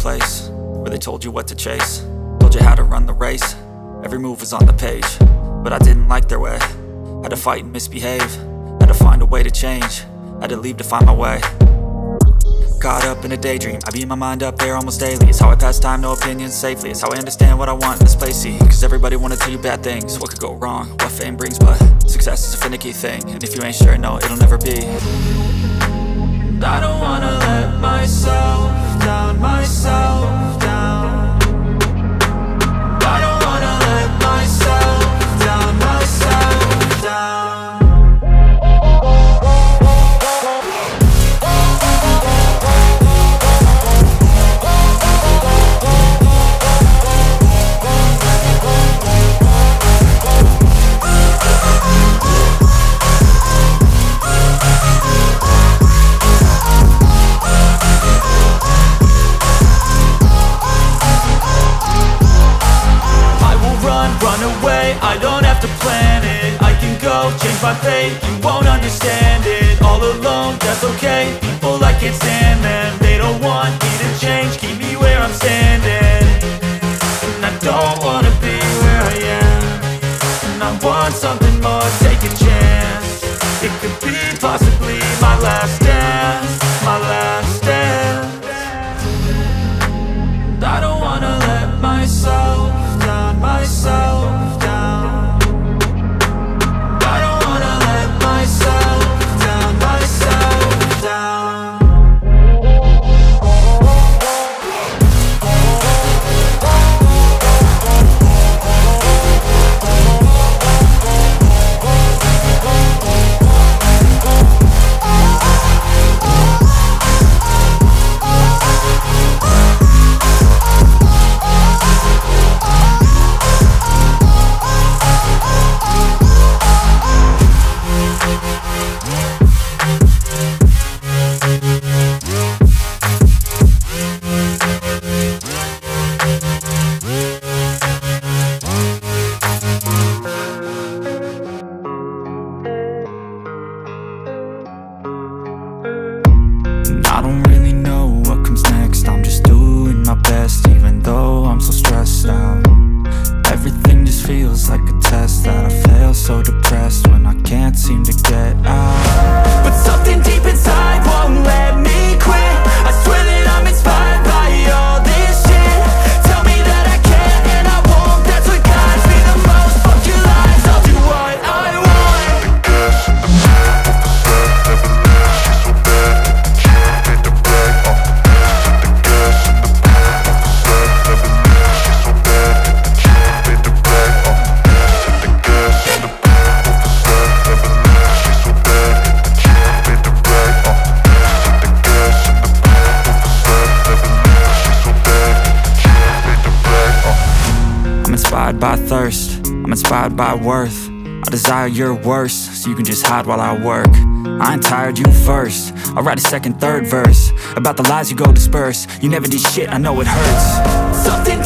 place where they told you what to chase, told you how to run the race. Every move was on the page, but I didn't like their way. Had to fight and misbehave, had to find a way to change, had to leave to find my way. Caught up in a daydream, I beat my mind up there almost daily. It's how I pass time, no opinions safely. It's how I understand what I want in this place, see. Cause everybody wanna tell you bad things, what could go wrong, what fame brings. But success is a finicky thing, and if you ain't sure, no, it'll never be. I don't wanna let myself down, myself down. I don't wanna let myself down, myself down. Run away, I don't have to plan it. I can go, change my fate, you won't understand it. All alone, that's okay, people I can't stand them. They don't want me to change, keep me where I'm standing. And I don't wanna be where I am, and I want something more, take a chance. It could be possibly my last dance, my last dance. And I don't wanna let myself down, myself down. I don't wanna let myself down, myself down. By worth, I desire your worst, so you can just hide while I work. I ain't tired, you first. I'll write a second, third verse about the lies you go disperse. You never did shit, I know it hurts. Something